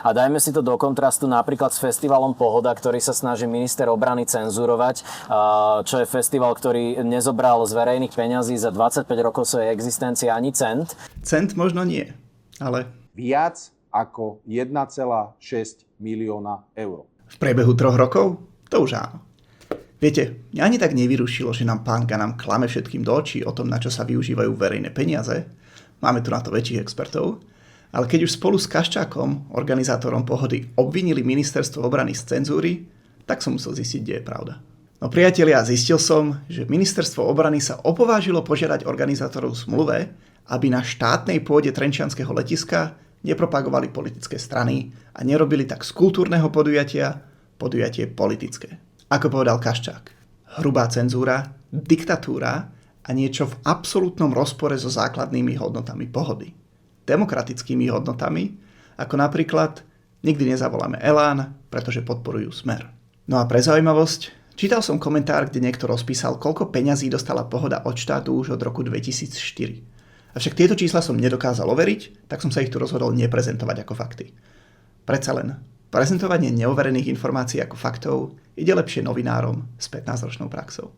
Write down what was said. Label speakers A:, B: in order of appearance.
A: A dajme si to do kontrastu napríklad s festivalom Pohoda, ktorý sa snaží minister obrany cenzurovať, čo je festival, ktorý nezobral z verejných peňazí za 25 rokov svojej existencie ani cent.
B: Cent možno nie, ale
C: viac ako 1,6 milióna eur.
B: V priebehu 3 rokov? To už áno. Viete, mňa ani tak nevyrušilo, že nám pán Ganam klame všetkým do očí o tom, na čo sa využívajú verejné peniaze. Máme tu na to väčších expertov. Ale keď už spolu s Kaščákom, organizátorom Pohody, obvinili ministerstvo obrany z cenzúry, tak som musel zistiť, kde je pravda. No priatelia, zistil som, že ministerstvo obrany sa opovážilo požiadať organizátorov zmluve, aby na štátnej pôde trenčianskeho letiska nepropagovali politické strany a nerobili tak z kultúrneho podujatie politické. Ako povedal Kaščák, hrubá cenzúra, diktatúra a niečo v absolútnom rozpore so základnými hodnotami Pohody. Demokratickými hodnotami, ako napríklad nikdy nezavoláme Elán, pretože podporujú Smer. No a pre zaujímavosť, čítal som komentár, kde niekto rozpísal, koľko peňazí dostala Pohoda od štátu už od roku 2004. Avšak tieto čísla som nedokázal overiť, tak som sa ich tu rozhodol neprezentovať ako fakty. Predsa len, prezentovanie neoverených informácií ako faktov ide lepšie novinárom s 15-ročnou praxou.